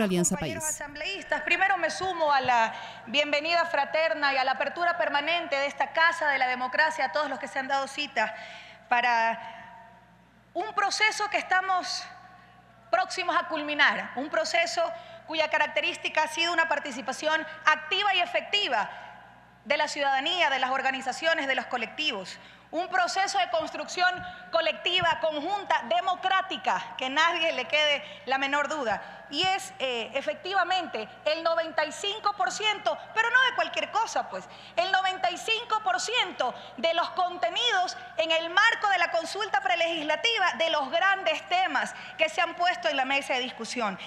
Alianza Compañeros País. asambleístas, primero me sumo a la bienvenida fraterna y a la apertura permanente de esta Casa de la Democracia a todos los que se han dado cita para un proceso que estamos próximos a culminar, un proceso cuya característica ha sido una participación activa y efectiva de la ciudadanía, de las organizaciones, de los colectivos. Un proceso de construcción colectiva, conjunta, democrática, que nadie le quede la menor duda. Y es efectivamente el 95%, pero no de cualquier cosa, pues, el 95% de los contenidos en el marco de la consulta prelegislativa de los grandes temas que se han puesto en la mesa de discusión.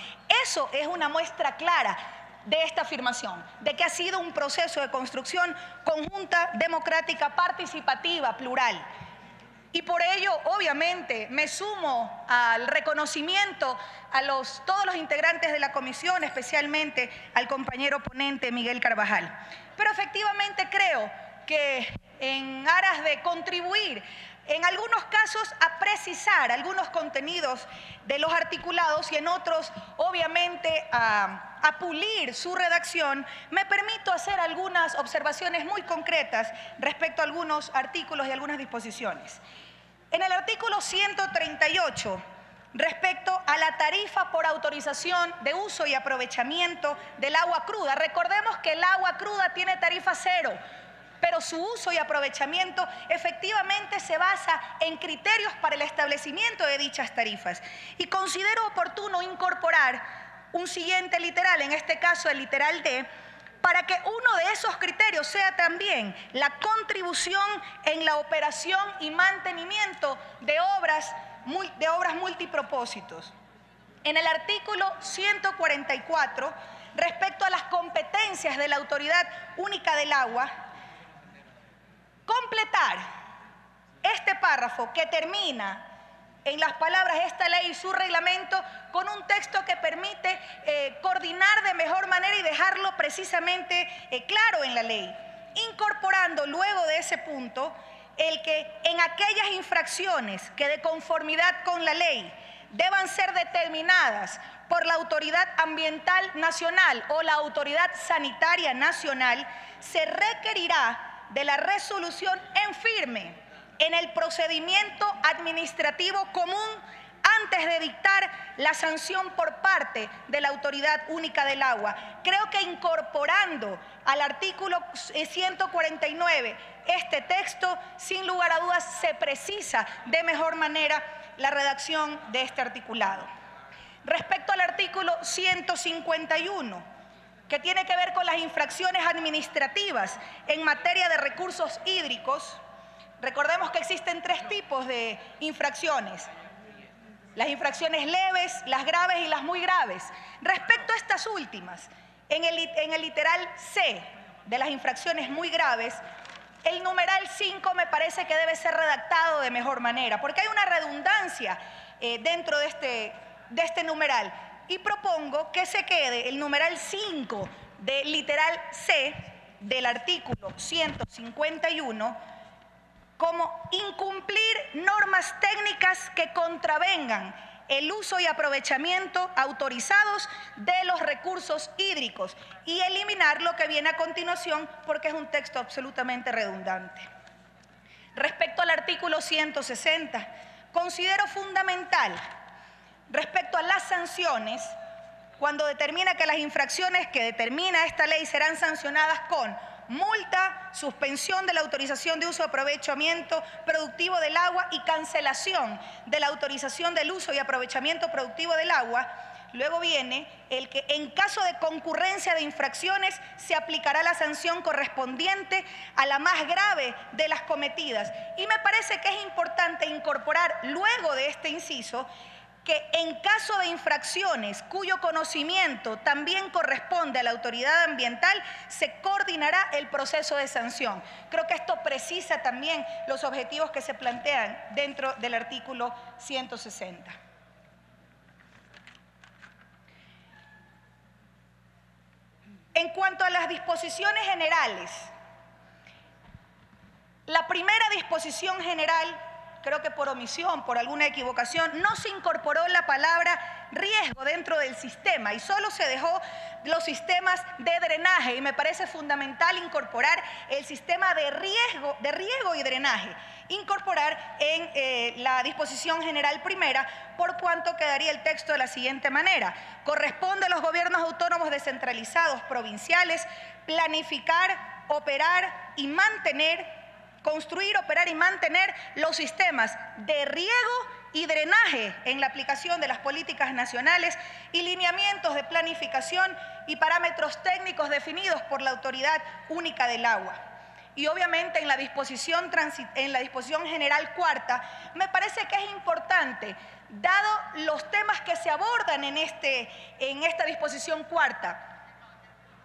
Eso es una muestra clara de esta afirmación, de que ha sido un proceso de construcción conjunta, democrática, participativa, plural. Y por ello, obviamente, me sumo al reconocimiento a todos los integrantes de la comisión, especialmente al compañero ponente Miguel Carvajal. Pero efectivamente creo que en aras de contribuir, en algunos casos, a precisar algunos contenidos de los articulados y en otros, obviamente, a pulir su redacción, me permito hacer algunas observaciones muy concretas respecto a algunos artículos y algunas disposiciones. En el artículo 138, respecto a la tarifa por autorización de uso y aprovechamiento del agua cruda, recordemos que el agua cruda tiene tarifa cero, pero su uso y aprovechamiento efectivamente se basa en criterios para el establecimiento de dichas tarifas. Y considero oportuno incorporar un siguiente literal, en este caso el literal D, para que uno de esos criterios sea también la contribución en la operación y mantenimiento de obras multipropósitos. En el artículo 144, respecto a las competencias de la Autoridad Única del Agua, completar este párrafo que termina en las palabras esta ley y su reglamento con un texto que permite coordinar de mejor manera y dejarlo precisamente claro en la ley, incorporando luego de ese punto el que en aquellas infracciones que de conformidad con la ley deban ser determinadas por la Autoridad Ambiental Nacional o la Autoridad Sanitaria Nacional, se requerirá de la resolución en firme en el procedimiento administrativo común antes de dictar la sanción por parte de la Autoridad Única del Agua. Creo que incorporando al artículo 149 este texto, sin lugar a dudas, se precisa de mejor manera la redacción de este articulado. Respecto al artículo 151, que tiene que ver con las infracciones administrativas en materia de recursos hídricos, recordemos que existen tres tipos de infracciones: las infracciones leves, las graves y las muy graves. Respecto a estas últimas, en el literal C de las infracciones muy graves, el numeral 5 me parece que debe ser redactado de mejor manera, porque hay una redundancia dentro de este numeral. Y propongo que se quede el numeral 5 del literal C del artículo 151 como incumplir normas técnicas que contravengan el uso y aprovechamiento autorizados de los recursos hídricos, y eliminar lo que viene a continuación porque es un texto absolutamente redundante. Respecto al artículo 160, considero fundamental respecto a las sanciones, cuando determina que las infracciones que determina esta ley serán sancionadas con multa, suspensión de la autorización de uso o aprovechamiento productivo del agua y cancelación de la autorización del uso y aprovechamiento productivo del agua, luego viene el que en caso de concurrencia de infracciones se aplicará la sanción correspondiente a la más grave de las cometidas. Y me parece que es importante incorporar luego de este inciso que en caso de infracciones cuyo conocimiento también corresponde a la autoridad ambiental, se coordinará el proceso de sanción. Creo que esto precisa también los objetivos que se plantean dentro del artículo 160. En cuanto a las disposiciones generales, la primera disposición general creo que por omisión, por alguna equivocación, no se incorporó la palabra riesgo dentro del sistema y solo se dejó los sistemas de drenaje, y me parece fundamental incorporar el sistema de riego y drenaje, incorporar en la disposición general primera, por cuanto quedaría el texto de la siguiente manera: corresponde a los gobiernos autónomos descentralizados provinciales planificar, operar y mantener, construir, operar y mantener los sistemas de riego y drenaje en la aplicación de las políticas nacionales y lineamientos de planificación y parámetros técnicos definidos por la Autoridad Única del Agua. Y obviamente en la disposición general cuarta, me parece que es importante, dado los temas que se abordan en esta disposición cuarta,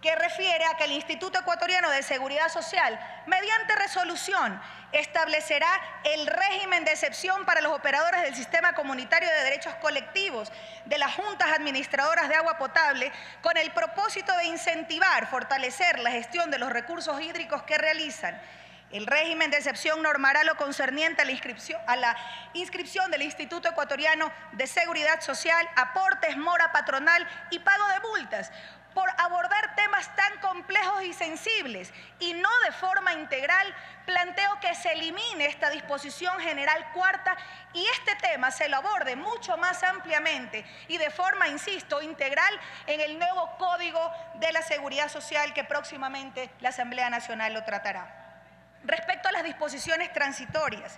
que refiere a que el Instituto Ecuatoriano de Seguridad Social, mediante resolución, establecerá el régimen de excepción para los operadores del Sistema Comunitario de Derechos Colectivos de las Juntas Administradoras de Agua Potable, con el propósito de incentivar, fortalecer la gestión de los recursos hídricos que realizan. El régimen de excepción normará lo concerniente a la inscripción del Instituto Ecuatoriano de Seguridad Social, aportes, mora patronal y pago de multas, por abordar temas tan complejos y sensibles, y no de forma integral. Planteo que se elimine esta disposición general cuarta y este tema se lo aborde mucho más ampliamente y de forma, insisto, integral en el nuevo Código de la Seguridad Social que próximamente la Asamblea Nacional lo tratará. Respecto a las disposiciones transitorias,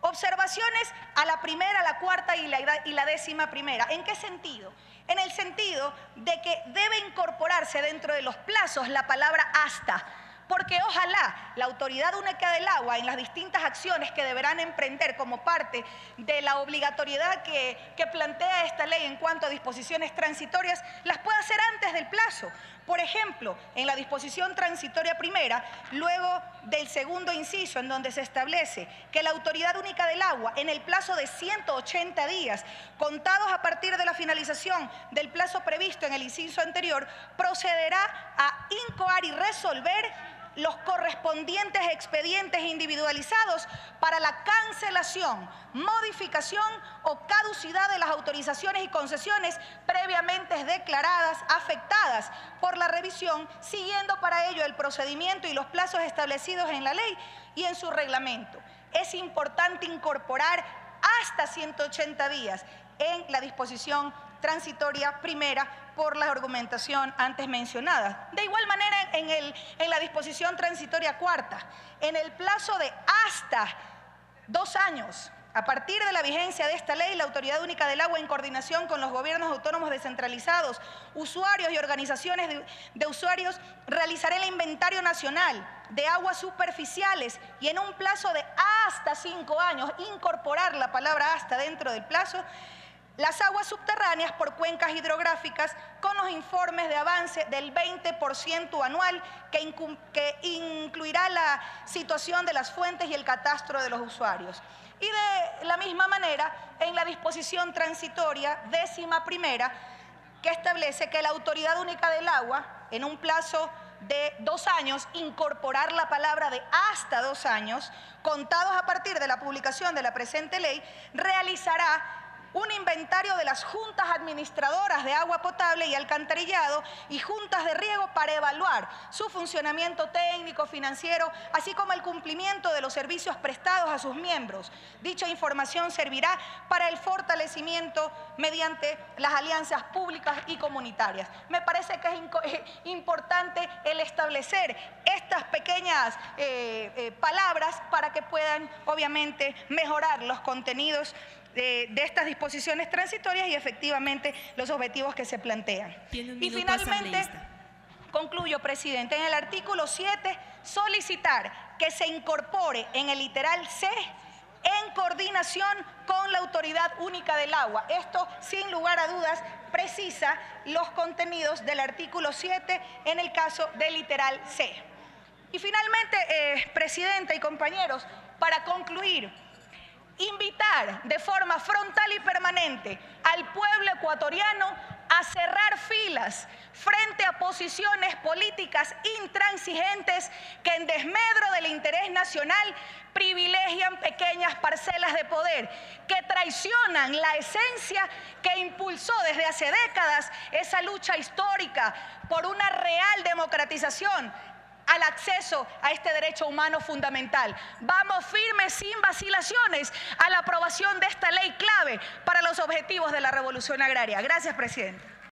observaciones a la primera, la cuarta y la 11ª. ¿En qué sentido? En el sentido de que debe incorporarse dentro de los plazos la palabra hasta, porque ojalá la Autoridad Única del Agua, en las distintas acciones que deberán emprender como parte de la obligatoriedad que plantea esta ley en cuanto a disposiciones transitorias, las pueda hacer antes del plazo. Por ejemplo, en la disposición transitoria primera, luego del segundo inciso, en donde se establece que la Autoridad Única del Agua, en el plazo de 180 días, contados a partir de la finalización del plazo previsto en el inciso anterior, procederá a incoar y resolver los correspondientes expedientes individualizados para la cancelación, modificación o caducidad de las autorizaciones y concesiones previamente declaradas afectadas por la revisión, siguiendo para ello el procedimiento y los plazos establecidos en la ley y en su reglamento. Es importante incorporar hasta 180 días en la disposición transitoria primera por la argumentación antes mencionada. De igual manera, en la disposición transitoria cuarta, en el plazo de hasta 2 años, a partir de la vigencia de esta ley, la Autoridad Única del Agua, en coordinación con los gobiernos autónomos descentralizados, usuarios y organizaciones de usuarios, realizará el inventario nacional de aguas superficiales y en un plazo de hasta 5 años, incorporar la palabra hasta dentro del plazo, las aguas subterráneas por cuencas hidrográficas, con los informes de avance del 20% anual que incluirá la situación de las fuentes y el catastro de los usuarios. Y de la misma manera, en la disposición transitoria 11ª, que establece que la Autoridad Única del Agua, en un plazo de 2 años, incorporar la palabra de hasta 2 años, contados a partir de la publicación de la presente ley, realizará un inventario de las juntas administradoras de agua potable y alcantarillado y juntas de riego para evaluar su funcionamiento técnico, financiero, así como el cumplimiento de los servicios prestados a sus miembros. Dicha información servirá para el fortalecimiento mediante las alianzas públicas y comunitarias. Me parece que es importante el establecer estas pequeñas palabras para que puedan, obviamente, mejorar los contenidos de estas disposiciones transitorias y efectivamente los objetivos que se plantean. Y finalmente, concluyo, presidente, en el artículo 7, solicitar que se incorpore en el literal C, en coordinación con la Autoridad Única del Agua. Esto, sin lugar a dudas, precisa los contenidos del artículo 7 en el caso del literal C. Y finalmente, presidenta y compañeros, para concluir, invitar de forma frontal y permanente al pueblo ecuatoriano a cerrar filas frente a posiciones políticas intransigentes que en desmedro del interés nacional privilegian pequeñas parcelas de poder, que traicionan la esencia que impulsó desde hace décadas esa lucha histórica por una real democratización al acceso a este derecho humano fundamental. Vamos firmes, sin vacilaciones, a la aprobación de esta ley clave para los objetivos de la revolución agraria. Gracias, presidente.